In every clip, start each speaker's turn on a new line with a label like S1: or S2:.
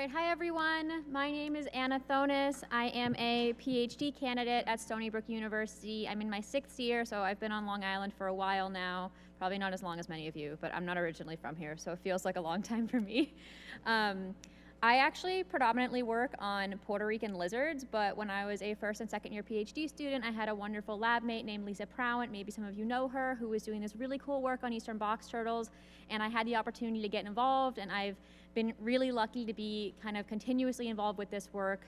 S1: right, hi everyone. My name is Thonis. I am a PhD candidate at Stony Brook University. I'm in my 6th year, so I've been on Long Island for a while now. Probably not as long as many of you, but I'm not originally from here, so it feels like a long time for me. I actually predominantly work on Puerto Rican lizards, but when I was a 1st and 2nd year PhD student, I had a wonderful lab mate named Lisa Prowant, maybe some of you know her, who was doing this really cool work on eastern box turtles, and I had the opportunity to get involved, and I've been really lucky to be kind of continuously involved with this work,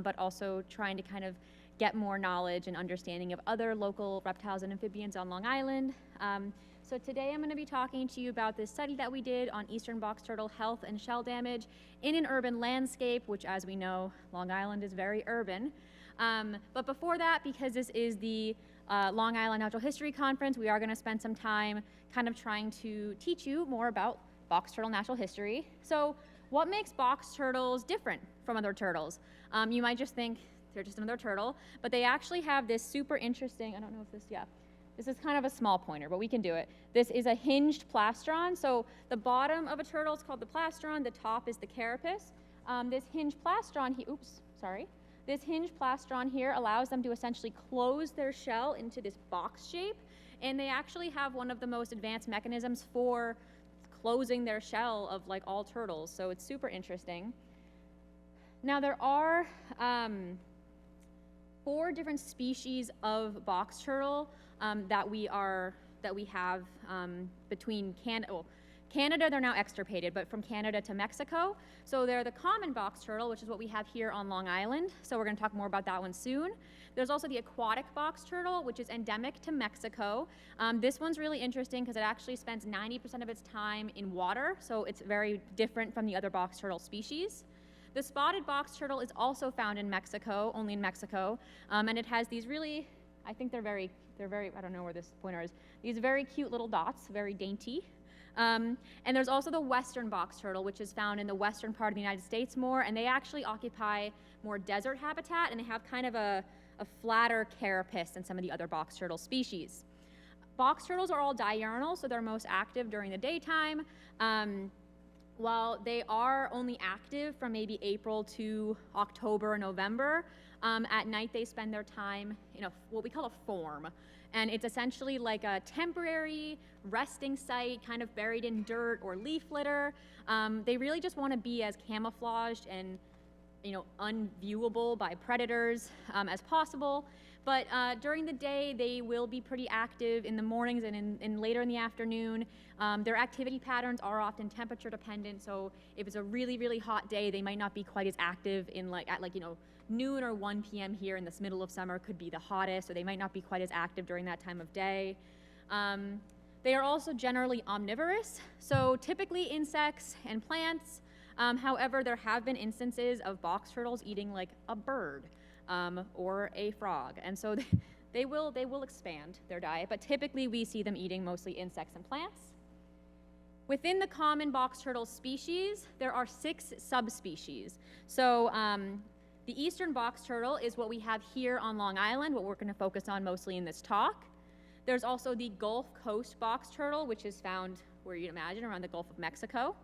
S1: but also trying to kind of get more knowledge and understanding of other local reptiles and amphibians on Long Island. So today I'm going to be talking to you about this study that we did on eastern box turtle health and shell damage in an urban landscape, which, as we know, Long Island is very urban. But before that, because this is the Long Island Natural History Conference, we are going to spend some time kind of trying to teach you more about box turtle natural history. So what makes box turtles different from other turtles? You might just think they're just another turtle, but they actually have this super interesting, I don't know if this, this is kind of a small pointer, but we can do it. This is a hinged plastron. So the bottom of a turtle is called the plastron, the top is the carapace. This hinged plastron, this hinged plastron here allows them to essentially close their shell into this box shape, and they actually have one of the most advanced mechanisms for closing their shell of like all turtles, so it's super interesting. Now there are 4 different species of box turtle that we have between Canada, they're now extirpated, but from Canada to Mexico. So they're the common box turtle, which is what we have here on Long Island. So we're going to talk more about that one soon. There's also the aquatic box turtle, which is endemic to Mexico. This one's really interesting because it actually spends 90% of its time in water, so it's very different from the other box turtle species. The spotted box turtle is also found in Mexico, only in Mexico, and it has these really, I think they're very, I don't know where this pointer is, these very cute little dots, very dainty. And there's also the western box turtle, which is found in the western part of the United States more, and they actually occupy more desert habitat, and they have kind of a flatter carapace than some of the other box turtle species. Box turtles are all diurnal, so they're most active during the daytime. While they are only active from maybe April to October or November, at night they spend their time in what we call a form. And it's essentially like a temporary resting site, kind of buried in dirt or leaf litter. They really just want to be as camouflaged and unviewable by predators as possible. But during the day, they will be pretty active in the mornings and later in the afternoon. Their activity patterns are often temperature dependent. So if it's a really, really hot day, they might not be quite as active at noon or 1 p.m. here in this middle of summer could be the hottest, so they might not be quite as active during that time of day. They are also generally omnivorous, so typically insects and plants. However, there have been instances of box turtles eating like a bird or a frog, and so they will expand their diet, but typically we see them eating mostly insects and plants. Within the common box turtle species, there are 6 subspecies. So the eastern box turtle is what we have here on Long Island, what we're going to focus on mostly in this talk. There's also the Gulf Coast box turtle, which is found where you'd imagine, around the Gulf of Mexico.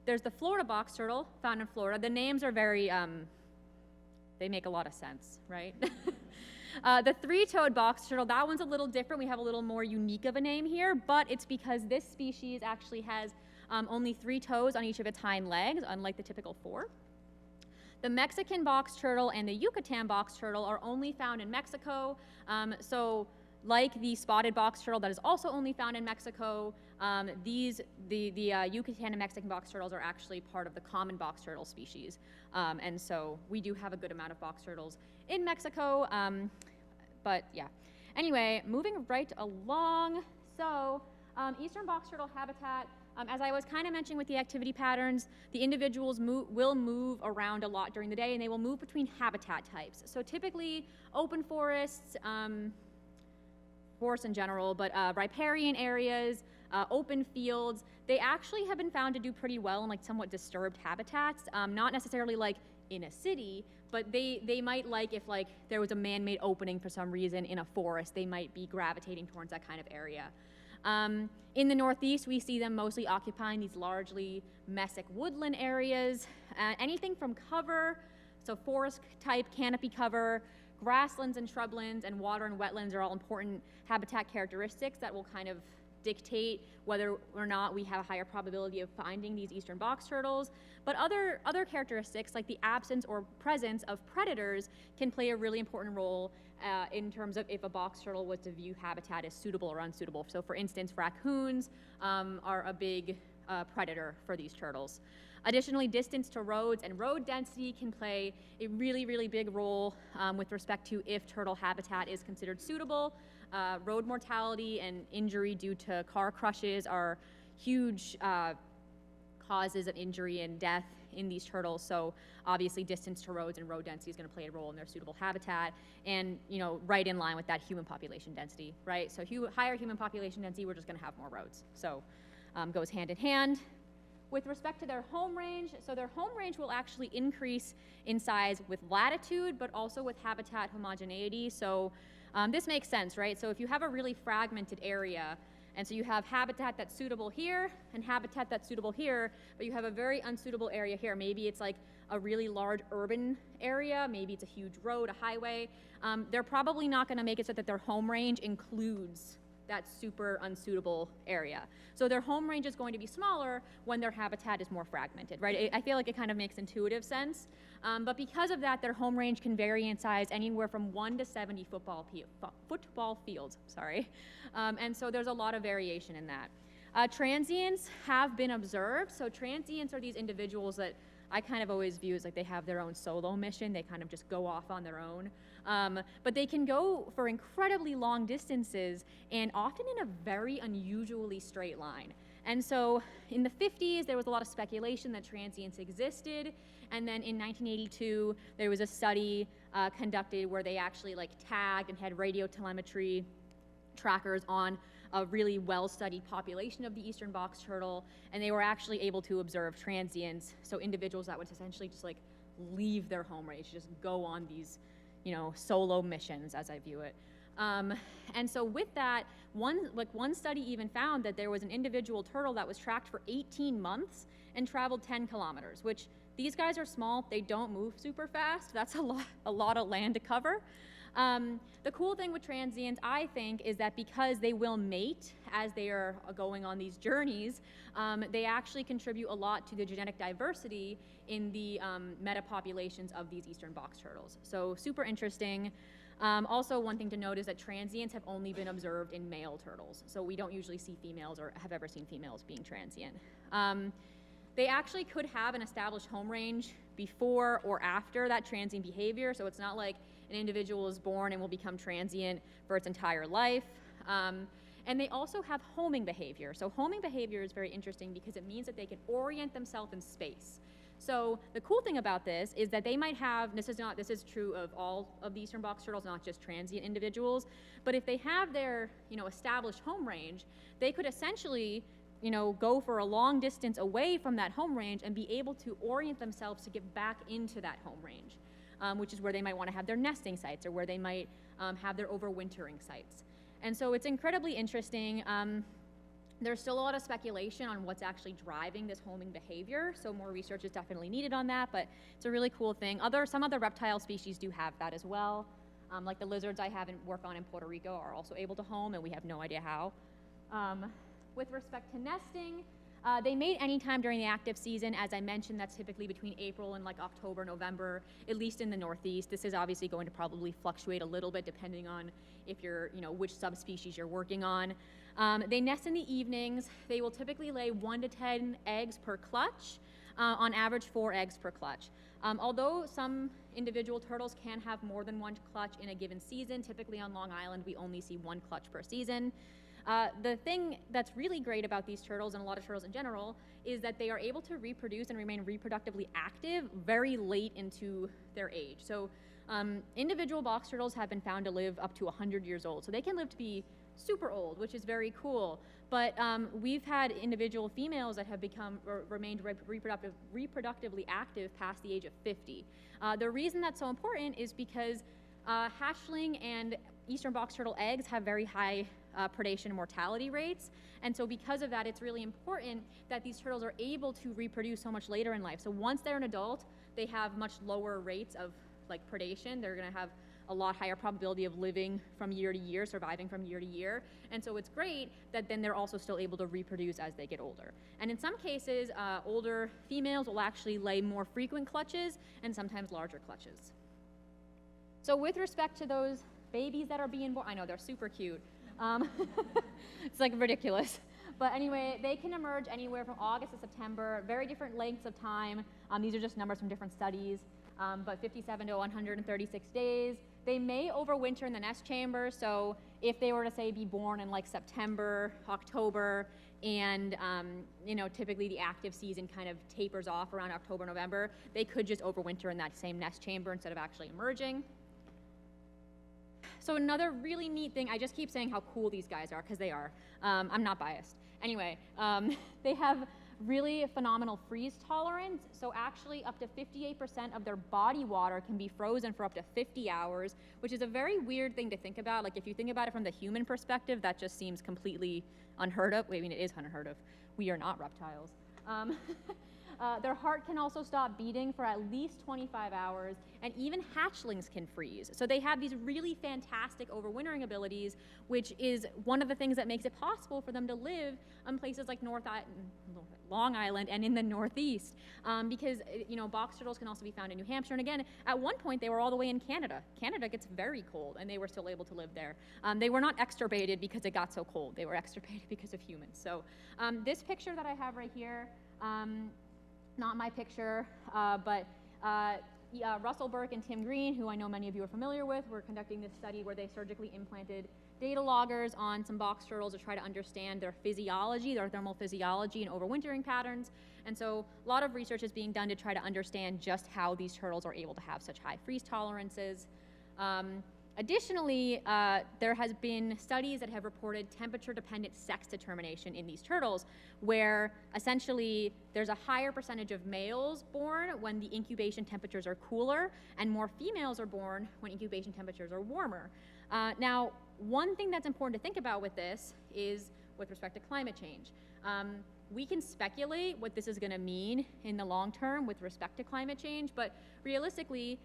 S1: There's the Florida box turtle, found in Florida. The names are very, they make a lot of sense, right? The 3-toed box turtle, that one's a little different. We have a little more unique of a name here, but it's because this species actually has only 3 toes on each of its hind legs, unlike the typical 4. The Mexican box turtle and the Yucatan box turtle are only found in Mexico. So like the spotted box turtle that is also only found in Mexico, the Yucatan and Mexican box turtles are actually part of the common box turtle species. And so we do have a good amount of box turtles in Mexico, but yeah. Anyway, moving right along. So eastern box turtle habitat, as I was kind of mentioning with the activity patterns, the individuals will move around a lot during the day, and they will move between habitat types. So typically open forests, forests in general, but riparian areas, open fields. They actually have been found to do pretty well in like somewhat disturbed habitats, not necessarily like in a city, but they might like if like there was a man-made opening for some reason in a forest, they might be gravitating towards that kind of area. In the Northeast, we see them mostly occupying these largely mesic woodland areas. Anything from cover, so forest-type canopy cover, grasslands and shrublands, and water and wetlands are all important habitat characteristics that will kind of dictate whether or not we have a higher probability of finding these eastern box turtles. But other characteristics, like the absence or presence of predators, can play a really important role in terms of if a box turtle was to view habitat as suitable or unsuitable. So for instance, raccoons are a big predator for these turtles. Additionally, distance to roads and road density can play a really, really big role with respect to if turtle habitat is considered suitable. Road mortality and injury due to car crushes are huge causes of injury and death in these turtles. So obviously distance to roads and road density is going to play a role in their suitable habitat, and right in line with that human population density, right? So higher human population density, we're just going to have more roads. So goes hand in hand. With respect to their home range, so their home range will actually increase in size with latitude, but also with habitat homogeneity. So this makes sense, right? So if you have a really fragmented area, and so you have habitat that's suitable here and habitat that's suitable here, but you have a very unsuitable area here. Maybe it's like a really large urban area, maybe it's a huge road, a highway. They're probably not going to make it so that their home range includes that super unsuitable area. So their home range is going to be smaller when their habitat is more fragmented, right? I feel like it kind of makes intuitive sense. But because of that, their home range can vary in size anywhere from 1 to 70 football fields, sorry. And so there's a lot of variation in that. Transients have been observed. So transients are these individuals that I kind of always view as like they have their own solo mission. They kind of just go off on their own. But they can go for incredibly long distances and often in a very unusually straight line. And so in the 50s, there was a lot of speculation that transients existed. And then in 1982, there was a study conducted where they actually tagged and had radio telemetry trackers on a really well-studied population of the eastern box turtle, and they were actually able to observe transients, so individuals that would essentially just leave their home range, just go on these, solo missions, as I view it. And so with that, one study even found that there was an individual turtle that was tracked for 18 months and traveled 10 kilometers, which these guys are small, they don't move super fast. That's a lot of land to cover. The cool thing with transients, I think, is that because they will mate as they are going on these journeys, they actually contribute a lot to the genetic diversity in the metapopulations of these eastern box turtles. So super interesting. Also, one thing to note is that transients have only been observed in male turtles. So we don't usually see females or have ever seen females being transient. They actually could have an established home range before or after that transient behavior. So it's not like an individual is born and will become transient for its entire life. And they also have homing behavior. So homing behavior is very interesting because it means that they can orient themselves in space. So the cool thing about this is that they might have, this is true of all of the eastern box turtles, not just transient individuals, but if they have their, established home range, they could essentially, go for a long distance away from that home range and be able to orient themselves to get back into that home range, which is where they might want to have their nesting sites or where they might have their overwintering sites. And so it's incredibly interesting. There's still a lot of speculation on what's actually driving this homing behavior, so more research is definitely needed on that, but it's a really cool thing. Some other reptile species do have that as well. Like the lizards I have work on in Puerto Rico are also able to home, and we have no idea how. With respect to nesting, they mate anytime during the active season. As I mentioned, that's typically between April and October, November, at least in the Northeast. This is obviously going to probably fluctuate a little bit depending on if you're, which subspecies you're working on. They nest in the evenings. They will typically lay 1 to 10 eggs per clutch, on average 4 eggs per clutch. Although some individual turtles can have more than 1 clutch in a given season, typically on Long Island we only see 1 clutch per season. The thing that's really great about these turtles, and a lot of turtles in general, is that they are able to reproduce and remain reproductively active very late into their age. So individual box turtles have been found to live up to 100 years old. So they can live to be super old, which is very cool. But we've had individual females that have remained reproductively active past the age of 50. The reason that's so important is because hatchling and eastern box turtle eggs have very high predation and mortality rates. And so because of that, it's really important that these turtles are able to reproduce so much later in life. So once they're an adult, they have much lower rates of like predation. They're gonna have a lot higher probability of living from year to year, surviving from year to year. And so it's great that then they're also still able to reproduce as they get older. And in some cases, older females will actually lay more frequent clutches and sometimes larger clutches. So with respect to those babies that are being born, I know they're super cute. It's like ridiculous. But anyway, they can emerge anywhere from August to September, very different lengths of time. These are just numbers from different studies, but 57 to 136 days. They may overwinter in the nest chamber, so if they were to say be born in like September, October, and you know, typically the active season kind of tapers off around October, November, they could just overwinter in that same nest chamber instead of actually emerging. So another really neat thing, I just keep saying how cool these guys are, because they are. I'm not biased. Anyway, they have really phenomenal freeze tolerance. So actually up to 58% of their body water can be frozen for up to 50 hours, which is a very weird thing to think about. Like if you think about it from the human perspective, that just seems completely unheard of. Wait, I mean, it is unheard of. We are not reptiles. Their heart can also stop beating for at least 25 hours, and even hatchlings can freeze. So they have these really fantastic overwintering abilities, which is one of the things that makes it possible for them to live in places like Long Island and in the Northeast, because you know, box turtles can also be found in New Hampshire. And again, at one point they were all the way in Canada. Canada gets very cold, and they were still able to live there. They were not extirpated because it got so cold. They were extirpated because of humans. So this picture that I have right here, not my picture, but Russell Burke and Tim Green, who I know many of you are familiar with, were conducting this study where they surgically implanted data loggers on some box turtles to try to understand their physiology, their thermal physiology and overwintering patterns. And so a lot of research is being done to try to understand just how these turtles are able to have such high freeze tolerances. Additionally, there has been studies that have reported temperature-dependent sex determination in these turtles, where essentially there's a higher percentage of males born when the incubation temperatures are cooler, and more females are born when incubation temperatures are warmer. Now, one thing that's important to think about with this is with respect to climate change. We can speculate what this is going to mean in the long term with respect to climate change, but realistically,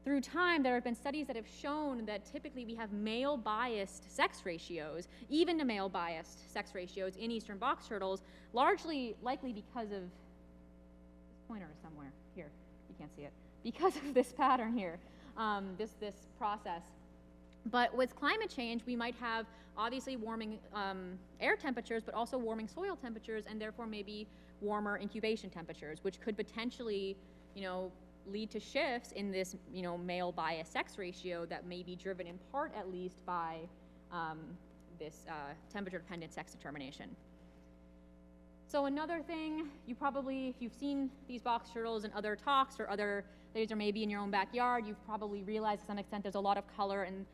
S1: through time, there have been studies that have shown that typically we have male-biased sex ratios, even to male-biased sex ratios in eastern box turtles, largely likely because of, this pointer is somewhere, here, you can't see it, because of this pattern here, this process. But with climate change, we might have obviously warming air temperatures, but also warming soil temperatures, and therefore maybe warmer incubation temperatures, which could potentially, you know, lead to shifts in this, you know, male bias sex ratio that may be driven in part at least by this temperature dependent sex determination. So another thing, you probably, if you've seen these box turtles in other talks or other days or maybe in your own backyard, you've probably realized to some extent there's a lot of color and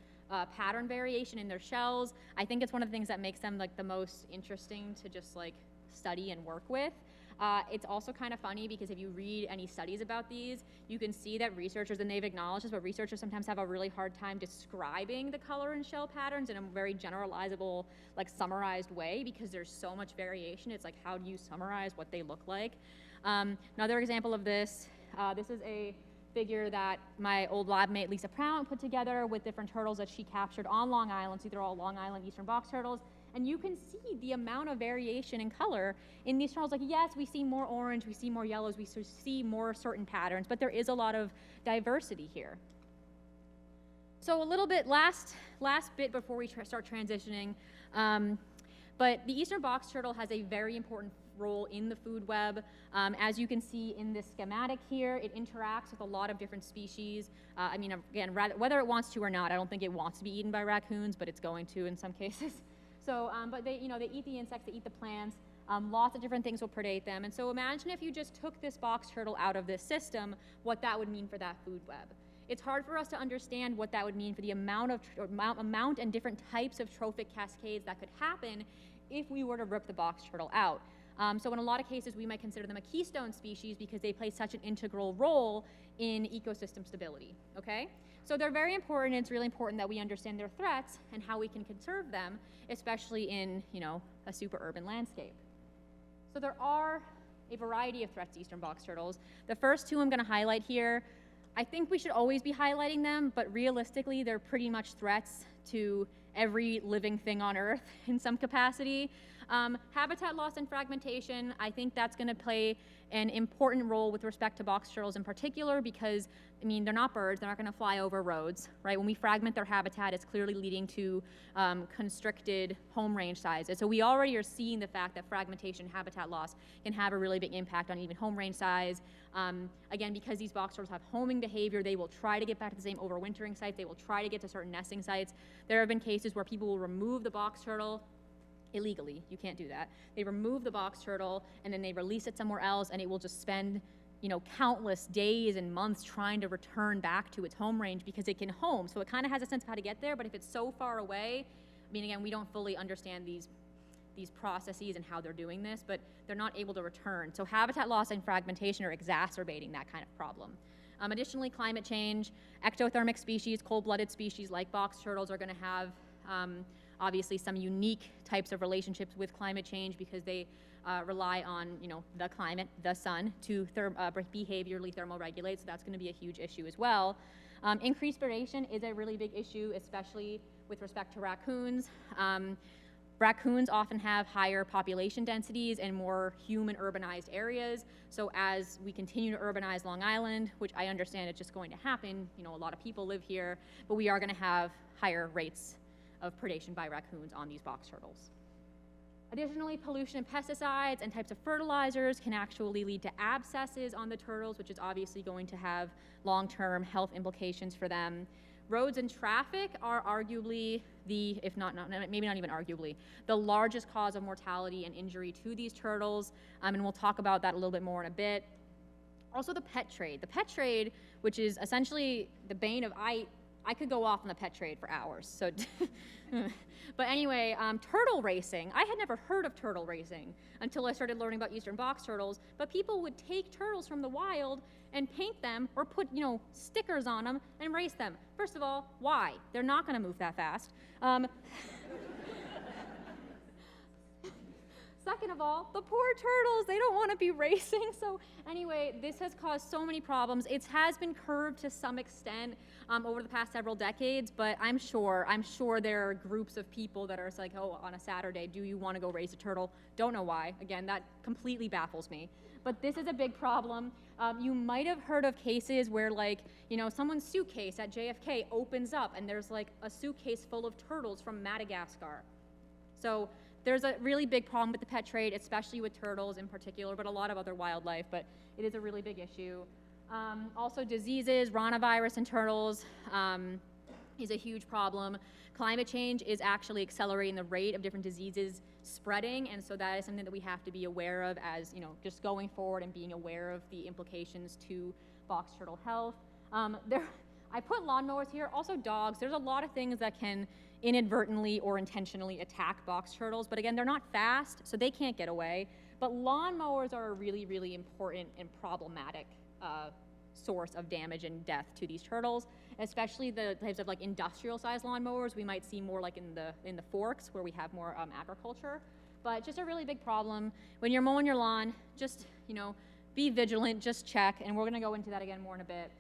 S1: pattern variation in their shells. I think it's one of the things that makes them like the most interesting to just like study and work with. It's also kind of funny because if you read any studies about these, you can see that researchers, and they've acknowledged this, but researchers sometimes have a really hard time describing the color and shell patterns in a very generalizable, like summarized way, because there's so much variation. It's like, how do you summarize what they look like? Another example of this, this is a figure that my old lab mate Lisa Prout put together with different turtles that she captured on Long Island. So these are all Long Island eastern box turtles. And you can see the amount of variation in color in these turtles. Like, yes, we see more orange, we see more yellows, we see more certain patterns, but there is a lot of diversity here. So a little bit, last bit before we start transitioning, but the eastern box turtle has a very important role in the food web. As you can see in this schematic here, it interacts with a lot of different species. I mean, again, whether it wants to or not, I don't think it wants to be eaten by raccoons, but it's going to in some cases. So, but they, you know, they eat the insects, they eat the plants, lots of different things will predate them. And so imagine if you just took this box turtle out of this system, what that would mean for that food web. It's hard for us to understand what that would mean for the amount and different types of trophic cascades that could happen if we were to rip the box turtle out. So in a lot of cases, we might consider them a keystone species because they play such an integral role in ecosystem stability, okay? So they're very important, and it's really important that we understand their threats and how we can conserve them, especially in, you know, a super urban landscape. So there are a variety of threats to eastern box turtles. The first two I'm gonna highlight here, I think we should always be highlighting them, but realistically, they're pretty much threats to every living thing on Earth in some capacity. Habitat loss and fragmentation, I think that's gonna play an important role with respect to box turtles in particular because, I mean, they're not birds, they're not gonna fly over roads, right? When we fragment their habitat, it's clearly leading to constricted home range sizes. So we already are seeing the fact that fragmentation, habitat loss can have a really big impact on even home range size. Again, because these box turtles have homing behavior, they will try to get back to the same overwintering sites, they will try to get to certain nesting sites. There have been cases where people will remove the box turtle illegally, you can't do that. They remove the box turtle and then they release it somewhere else and it will just spend, you know, countless days and months trying to return back to its home range because it can home. So it kind of has a sense of how to get there, but if it's so far away, I mean, again, we don't fully understand these processes and how they're doing this, but they're not able to return. So habitat loss and fragmentation are exacerbating that kind of problem. Additionally, climate change, ectothermic species, cold-blooded species like box turtles are gonna have obviously some unique types of relationships with climate change because they rely on, you know, the climate, the sun, to behaviorally thermoregulate, so that's gonna be a huge issue as well. Increased predation is a really big issue, especially with respect to raccoons. Raccoons often have higher population densities and more human urbanized areas. So as we continue to urbanize Long Island, which I understand it's just going to happen, you know, a lot of people live here, but we are gonna have higher rates of predation by raccoons on these box turtles. Additionally, pollution and pesticides and types of fertilizers can actually lead to abscesses on the turtles, which is obviously going to have long-term health implications for them. Roads and traffic are arguably the, if not maybe not even arguably, the largest cause of mortality and injury to these turtles, and we'll talk about that a little bit more in a bit. Also the pet trade. The pet trade, which is essentially the bane of, I could go off on the pet trade for hours, so. But anyway, turtle racing. I had never heard of turtle racing until I started learning about eastern box turtles, but people would take turtles from the wild and paint them or put, you know, stickers on them and race them. First of all, why? They're not gonna move that fast. Second of all, the poor turtles, they don't want to be racing. So anyway, this has caused so many problems. It has been curbed to some extent over the past several decades, but I'm sure there are groups of people that are like, oh, on a Saturday, do you want to go race a turtle? Don't know why. Again, that completely baffles me. But this is a big problem. You might have heard of cases where, like, you know, someone's suitcase at JFK opens up and there's like a suitcase full of turtles from Madagascar. So there's a really big problem with the pet trade, especially with turtles in particular, but a lot of other wildlife, but it is a really big issue. Also diseases, ranavirus in turtles is a huge problem. Climate change is actually accelerating the rate of different diseases spreading, and so that is something that we have to be aware of as, you know, just going forward and being aware of the implications to box turtle health. I put lawnmowers here, also dogs. There's a lot of things that can inadvertently or intentionally attack box turtles, but again, they're not fast, so they can't get away. But lawnmowers are a really, really important and problematic source of damage and death to these turtles, especially the types of like industrial-sized lawnmowers we might see more like in the forks where we have more agriculture. But just a really big problem. When you're mowing your lawn, just, you know, be vigilant, just check, and we're gonna go into that again more in a bit.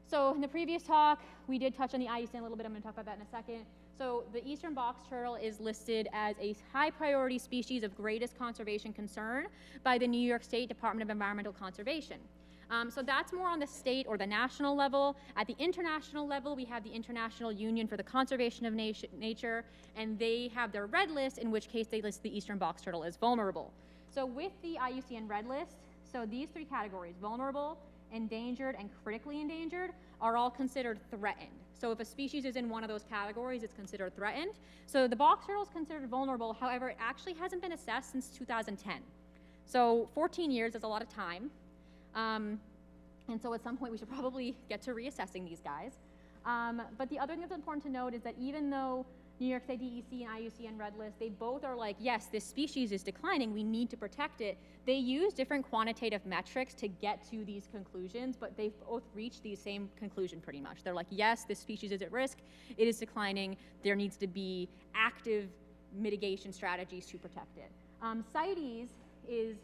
S1: So in the previous talk, we did touch on the IUCN a little bit. I'm going to talk about that in a second. So the eastern box turtle is listed as a high priority species of greatest conservation concern by the New York State Department of Environmental Conservation. So that's more on the state or the national level. At the international level, we have the International Union for the Conservation of Nature, and they have their red list, in which case they list the eastern box turtle as vulnerable. So with the IUCN red list, so these three categories, vulnerable, endangered, and critically endangered, are all considered threatened. So if a species is in one of those categories, it's considered threatened. So the box turtle is considered vulnerable, however, it actually hasn't been assessed since 2010. So 14 years is a lot of time. And so at some point we should probably get to reassessing these guys. But the other thing that's important to note is that even though New York State DEC and IUCN Red List, they both are like, yes, this species is declining, we need to protect it. They use different quantitative metrics to get to these conclusions, but they both reach the same conclusion pretty much. They're like, yes, this species is at risk, it is declining, there needs to be active mitigation strategies to protect it. CITES is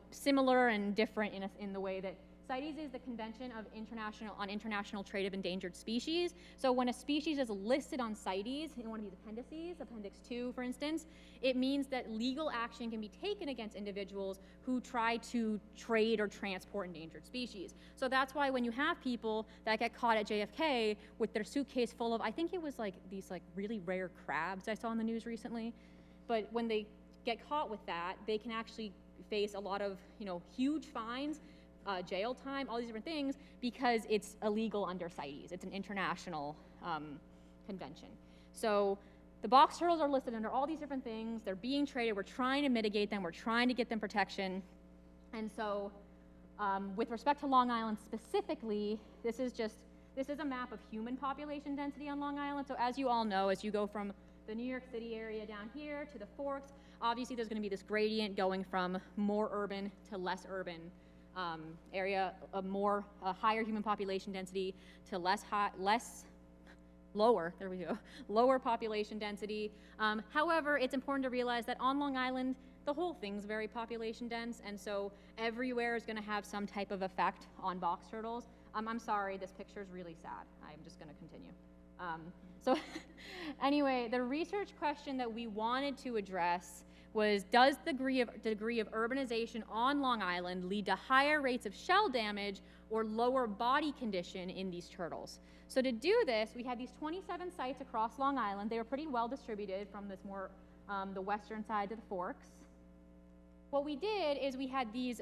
S1: similar and different in the way that CITES is the Convention of International Trade of Endangered Species. So when a species is listed on CITES in one of these appendices, Appendix 2 for instance, it means that legal action can be taken against individuals who try to trade or transport endangered species. So that's why when you have people that get caught at JFK with their suitcase full of, I think it was like these like really rare crabs I saw in the news recently, but when they get caught with that, they can actually face a lot of huge fines, jail time, all these different things, because it's illegal under CITES. It's an international convention. So the box turtles are listed under all these different things. They're being traded. We're trying to mitigate them. We're trying to get them protection. And so with respect to Long Island specifically, this is a map of human population density on Long Island. So as you all know, as you go from the New York City area down here to the Forks, obviously there's going to be this gradient going from more urban to less urban area, a higher human population density to lower population density. However, it's important to realize that on Long Island, the whole thing's very population dense, and so everywhere is going to have some type of effect on box turtles. I'm sorry, this picture is really sad. I'm just going to continue. So anyway, the research question that we wanted to address was, does the degree of urbanization on Long Island lead to higher rates of shell damage or lower body condition in these turtles? So to do this, we had these 27 sites across Long Island. They were pretty well distributed from this more, the western side to the Forks. What we did is we had these,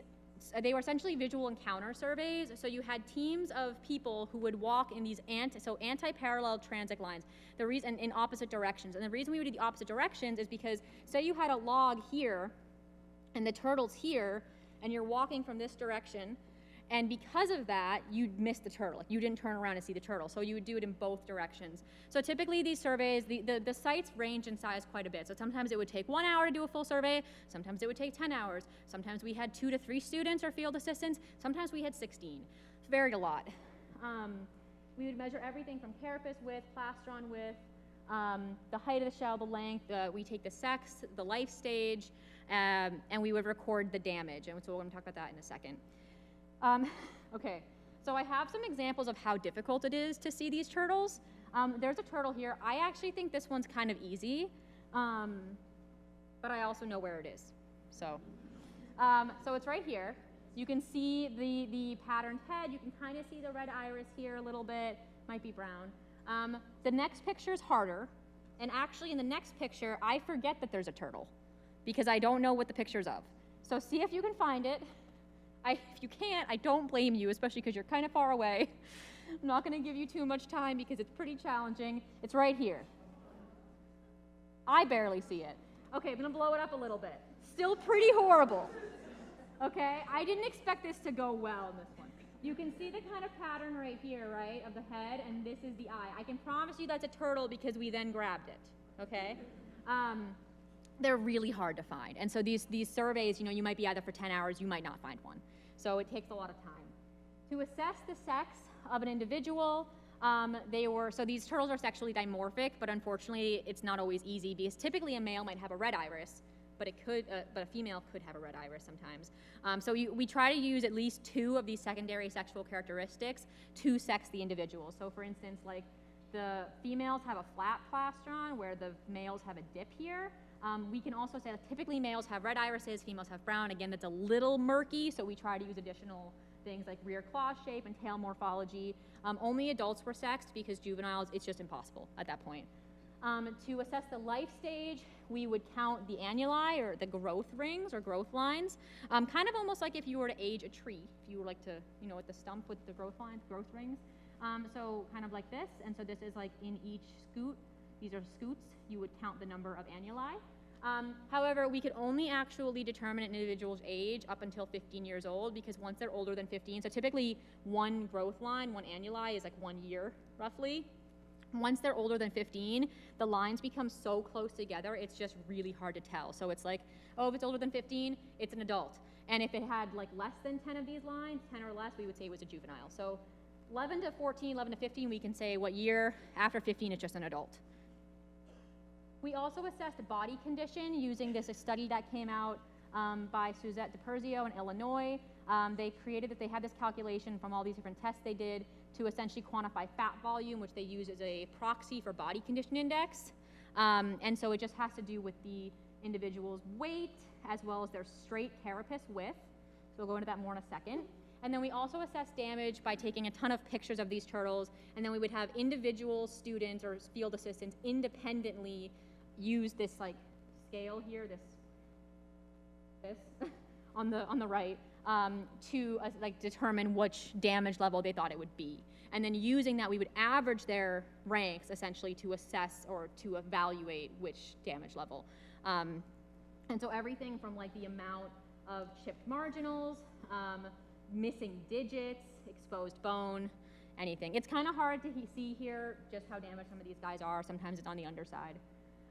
S1: they were essentially visual encounter surveys. So you had teams of people who would walk in these anti-parallel transit lines, the reason in opposite directions. And the reason we would do the opposite directions is because, say you had a log here and the turtle's here, and you're walking from this direction, and because of that, you'd miss the turtle. You didn't turn around and see the turtle, so you would do it in both directions. So typically these surveys, the sites range in size quite a bit. So sometimes it would take 1 hour to do a full survey, sometimes it would take 10 hours, sometimes we had 2 to 3 students or field assistants, sometimes we had 16. It varied a lot. We would measure everything from carapace width, plastron width, the height of the shell, the length, we take the sex, the life stage, and we would record the damage, and so we're going to talk about that in a second. Okay, so I have some examples of how difficult it is to see these turtles. There's a turtle here. I actually think this one's kind of easy, but I also know where it is. So it's right here. You can see the patterned head. You can kind of see the red iris here a little bit. Might be brown. The next picture is harder, and actually in the next picture, I forget that there's a turtle because I don't know what the picture's of. So see if you can find it. If you can't, I don't blame you, especially because you're kind of far away. I'm not going to give you too much time because it's pretty challenging. It's right here. I barely see it. Okay, I'm going to blow it up a little bit. Still pretty horrible. Okay, I didn't expect this to go well in this one. You can see the kind of pattern right here, right, of the head, and this is the eye. I can promise you that's a turtle because we then grabbed it, okay? They're really hard to find. And so these surveys, you might be either for 10 hours, you might not find one. So it takes a lot of time. To assess the sex of an individual, so these turtles are sexually dimorphic, but unfortunately it's not always easy because typically a male might have a red iris, but a female could have a red iris sometimes. So we try to use at least 2 of these secondary sexual characteristics to sex the individual. So for instance, like the females have a flat plastron where the males have a dip here. We can also say that typically males have red irises, females have brown. Again, that's a little murky, so we try to use additional things like rear claw shape and tail morphology. Only adults were sexed because juveniles, it's just impossible at that point. To assess the life stage, we would count the annuli, or the growth rings or growth lines, kind of almost like if you were to age a tree, if you were like to, at the stump with the growth lines, growth rings. So kind of like this, and so this is like in each scoot, these are scoots, you would count the number of annuli. However, we could only actually determine an individual's age up until 15 years old, because once they're older than 15, so typically one growth line, one annuli is like 1 year, roughly. Once they're older than 15, the lines become so close together, it's just really hard to tell. So it's like, oh, if it's older than 15, it's an adult. And if it had like less than 10 of these lines, 10 or less, we would say it was a juvenile. So 11 to 14, 11 to 15, we can say what year. After 15, it's just an adult. We also assessed body condition using this study that came out by Suzette DiPerzio in Illinois. They had this calculation from all these different tests they did to essentially quantify fat volume, which they use as a proxy for body condition index. And so it just has to do with the individual's weight as well as their straight carapace width. So we'll go into that more in a second. And then we also assess damage by taking a ton of pictures of these turtles, and then we would have individual students or field assistants independently use this like scale here, this on the right, to like determine which damage level they thought it would be. And then using that, we would average their ranks essentially to assess or to evaluate which damage level. And so everything from like the amount of chipped marginals, missing digits, exposed bone, anything. It's kind of hard to see here just how damaged some of these guys are. Sometimes it's on the underside.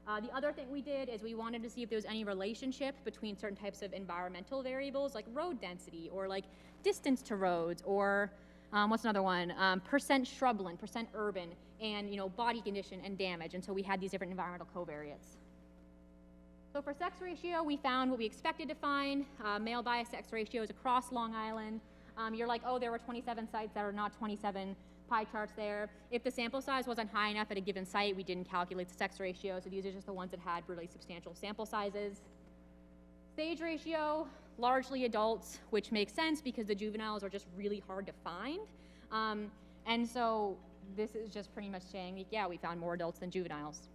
S1: The other thing we did is we wanted to see if there was any relationship between certain types of environmental variables like road density or like distance to roads or what's another one? Percent shrubland, percent urban, and body condition and damage. And so we had these different environmental covariates. So for sex ratio, we found what we expected to find, male bias sex ratios across Long Island. You're like, oh, there were 27 sites. There are not 27 pie charts there. If the sample size wasn't high enough at a given site, we didn't calculate the sex ratio. So these are just the ones that had really substantial sample sizes. Stage ratio, largely adults, which makes sense because the juveniles are just really hard to find. And so this is just pretty much saying, yeah, we found more adults than juveniles.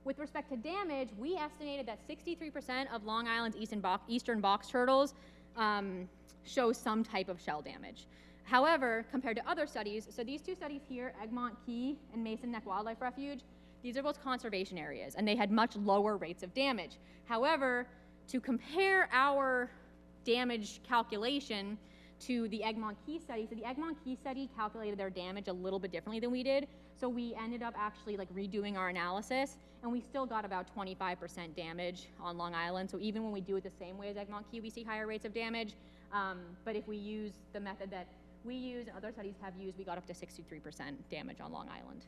S1: With respect to damage, we estimated that 63% of Long Island's eastern box turtles show some type of shell damage. However, compared to other studies, so these two studies here, Egmont Key and Mason Neck Wildlife Refuge, these are both conservation areas, and they had much lower rates of damage. However, to compare our damage calculation to the Egmont Key study, so the Egmont Key study calculated their damage a little bit differently than we did, so we ended up actually like redoing our analysis, and we still got about 25% damage on Long Island. So even when we do it the same way as Egmont Key, we see higher rates of damage. But if we use the method that we use and other studies have used, we got up to 63% damage on Long Island.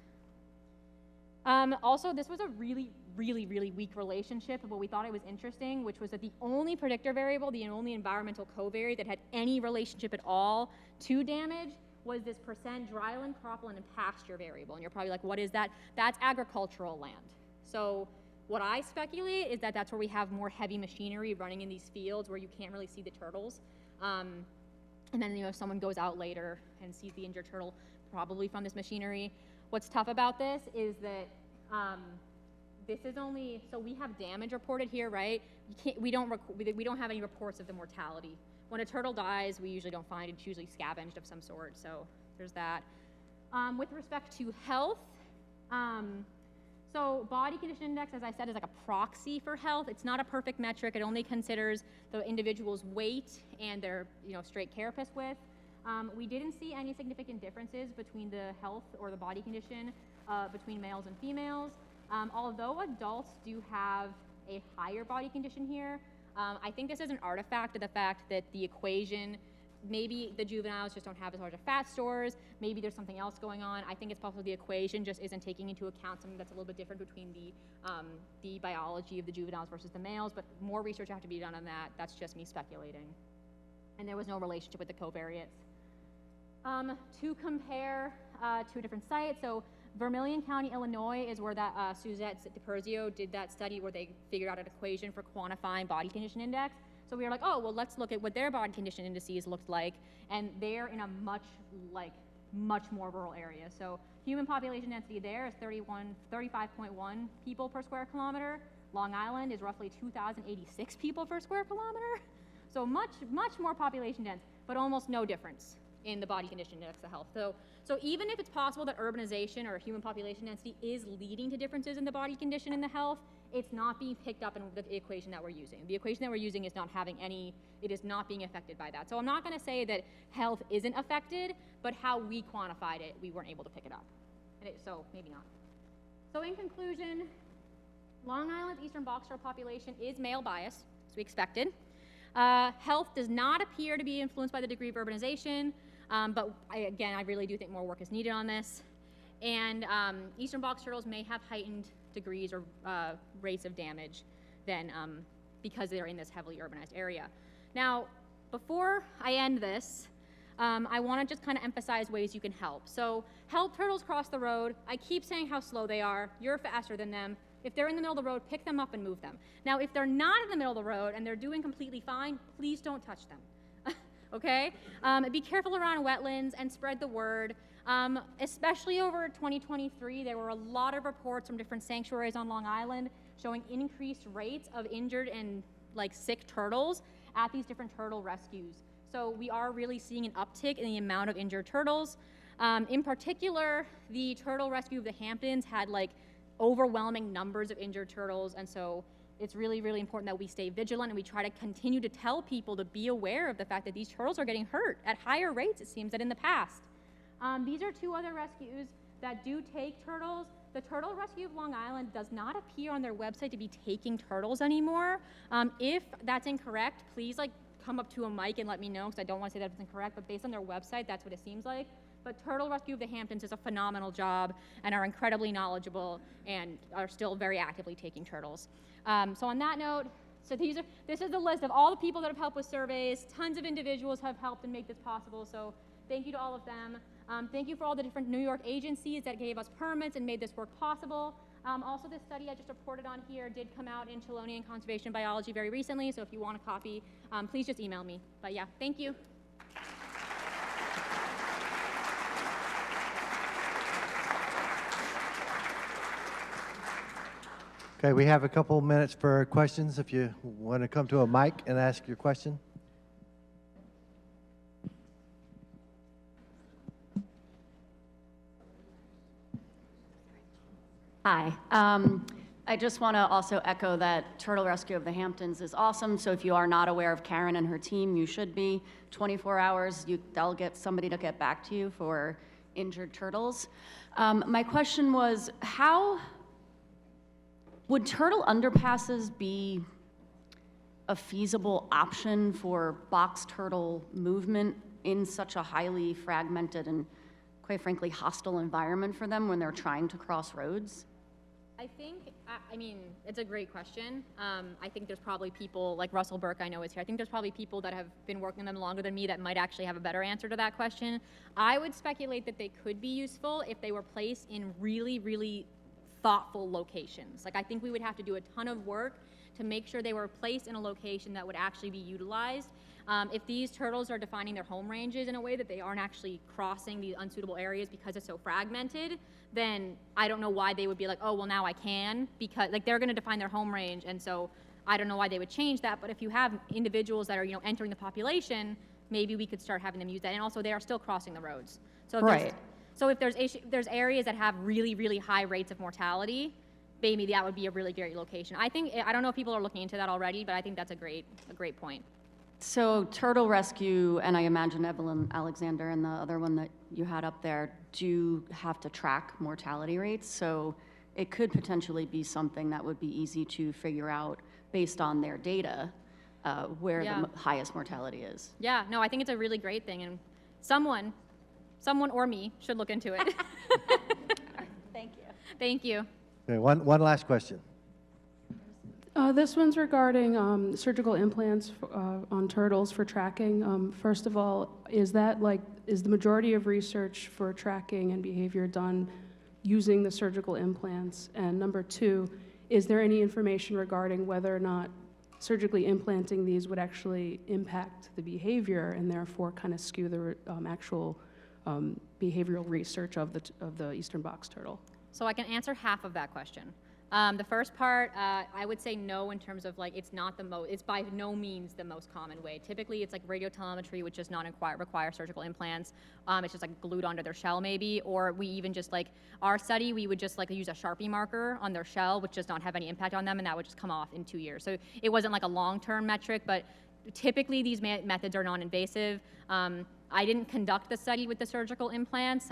S1: Also, this was a really, really, really weak relationship, but we thought it was interesting, which was that the only predictor variable, the only environmental covariate that had any relationship at all to damage was this percent Dryland Cropland and Pasture variable. And you're probably like, what is that? That's agricultural land. So what I speculate is that that's where we have more heavy machinery running in these fields where you can't really see the turtles. And then, if someone goes out later and sees the injured turtle, probably from this machinery. What's tough about this is that this is only, so we have damage reported here, right? We don't have any reports of the mortality. When a turtle dies, we usually don't find it. It's usually scavenged of some sort, so there's that. With respect to health, so body condition index, as I said, is like a proxy for health. It's not a perfect metric. It only considers the individual's weight and their straight carapace width. We didn't see any significant differences between the health or the body condition between males and females. Although adults do have a higher body condition here, I think this is an artifact of the fact that the equation, maybe the juveniles just don't have as large of fat stores, maybe there's something else going on. I think it's possible the equation just isn't taking into account something that's a little bit different between the biology of the juveniles versus the males, but more research have to be done on that. That's just me speculating. And there was no relationship with the covariates. To compare two different sites, so Vermilion County, Illinois is where that Suzette DiPerzio did that study where they figured out an equation for quantifying body condition index. So we were like, oh, well, let's look at what their body condition indices looked like. And they're in a much more rural area. So human population density there is 35.1 people per square kilometer. Long Island is roughly 2,086 people per square kilometer. So much more population dense, but almost no difference in the body condition index of health. So even if it's possible that urbanization or human population density is leading to differences in the body condition and the health, it's not being picked up in the equation that we're using. The equation that we're using is not having any, it is not being affected by that. So I'm not gonna say that health isn't affected, but how we quantified it, we weren't able to pick it up. So maybe not. So in conclusion, Long Island's eastern box turtle population is male biased, as we expected. Health does not appear to be influenced by the degree of urbanization, but again, I really do think more work is needed on this. And eastern box turtles may have heightened degrees or rates of damage than because they're in this heavily urbanized area. Now, before I end this, I want to just kind of emphasize ways you can help. So help turtles cross the road. I keep saying how slow they are. You're faster than them. If they're in the middle of the road, pick them up and move them. Now, if they're not in the middle of the road and they're doing completely fine, please don't touch them, okay? Be careful around wetlands and spread the word. Especially over 2023, there were a lot of reports from different sanctuaries on Long Island showing increased rates of injured and like sick turtles at these different turtle rescues. So we are really seeing an uptick in the amount of injured turtles. In particular, the turtle rescue of the Hamptons had like overwhelming numbers of injured turtles, and so it's really, really important that we stay vigilant and we try to continue to tell people to be aware of the fact that these turtles are getting hurt at higher rates, it seems, than in the past. These are two other rescues that do take turtles. The Turtle Rescue of Long Island does not appear on their website to be taking turtles anymore. If that's incorrect, please come up to a mic and let me know, because I don't want to say that it's incorrect, but based on their website, that's what it seems like. But Turtle Rescue of the Hamptons is a phenomenal job and are incredibly knowledgeable and are still very actively taking turtles. So on that note, this is the list of all the people that have helped with surveys. Tons of individuals have helped and make this possible, so thank you to all of them. Thank you for all the different New York agencies that gave us permits and made this work possible. Also, this study I just reported on here did come out in Chelonian Conservation Biology very recently, so if you want a copy, please just email me. But yeah, thank you.
S2: Okay, we have a couple minutes for questions if you want to come to a mic and ask your question.
S3: Hi. I just want to also echo that Turtle Rescue of the Hamptons is awesome. So if you are not aware of Karen and her team, you should be. 24 hours, they'll get somebody to get back to you for injured turtles. My question was, how would turtle underpasses be a feasible option for box turtle movement in such a highly fragmented and, quite frankly, hostile environment for them when they're trying to cross roads?
S1: I mean, it's a great question. I think there's probably people, like Russell Burke I know is here, I think there's probably people that have been working on them longer than me that might actually have a better answer to that question. I would speculate that they could be useful if they were placed in really, really thoughtful locations. I think we would have to do a ton of work to make sure they were placed in a location that would actually be utilized. If these turtles are defining their home ranges in a way that they aren't actually crossing these unsuitable areas because it's so fragmented, then I don't know why they would be like, oh, well, now I can, because they're going to define their home range, and so I don't know why they would change that. But if you have individuals that are entering the population, maybe we could start having them use that. And also, they are still crossing the roads. So if there's areas that have really, really high rates of mortality, maybe that would be a really great location. I don't know if people are looking into that already, but I think that's a great point.
S3: So Turtle Rescue, and I imagine Evelyn Alexander and the other one that you had up there, do have to track mortality rates. So it could potentially be something that would be easy to figure out based on their data where the highest mortality is.
S1: Yeah, no, I think it's a really great thing, and someone or me should look into it.
S3: Thank you.
S1: Thank you.
S2: Okay, one last question.
S4: This one's regarding surgical implants on turtles for tracking. First of all, is the majority of research for tracking and behavior done using the surgical implants? And number two, is there any information regarding whether or not surgically implanting these would actually impact the behavior and therefore kind of skew the actual behavioral research of the eastern box turtle?
S1: So I can answer half of that question. The first part, I would say no in terms of it's by no means the most common way. Typically it's radiotelemetry, which does not require surgical implants. It's just glued onto their shell maybe, or we even just our study, we would just use a Sharpie marker on their shell, which does not have any impact on them, and that would just come off in 2 years. So it wasn't a long-term metric, but typically these methods are non-invasive. I didn't conduct the study with the surgical implants,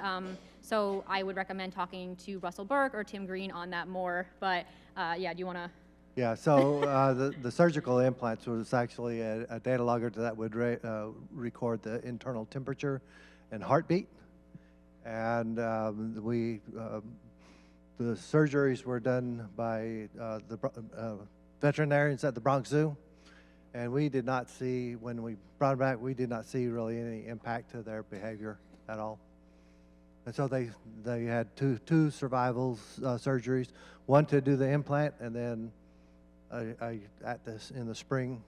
S1: so I would recommend talking to Russell Burke or Tim Green on that more. But yeah, do you want to?
S2: Yeah, so the surgical implants was actually a data logger that would record the internal temperature and heartbeat. And the surgeries were done by the veterinarians at the Bronx Zoo. And we did not see, when we brought them back, we did not see really any impact to their behavior at all. And so they had two survival surgeries, one to do the implant, and then in the spring,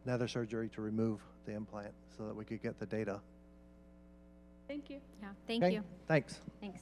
S2: another surgery to remove the implant so that we could get the data.
S3: Thank you.
S1: Yeah, thank
S2: Okay,
S1: you.
S2: thanks.
S1: Thanks.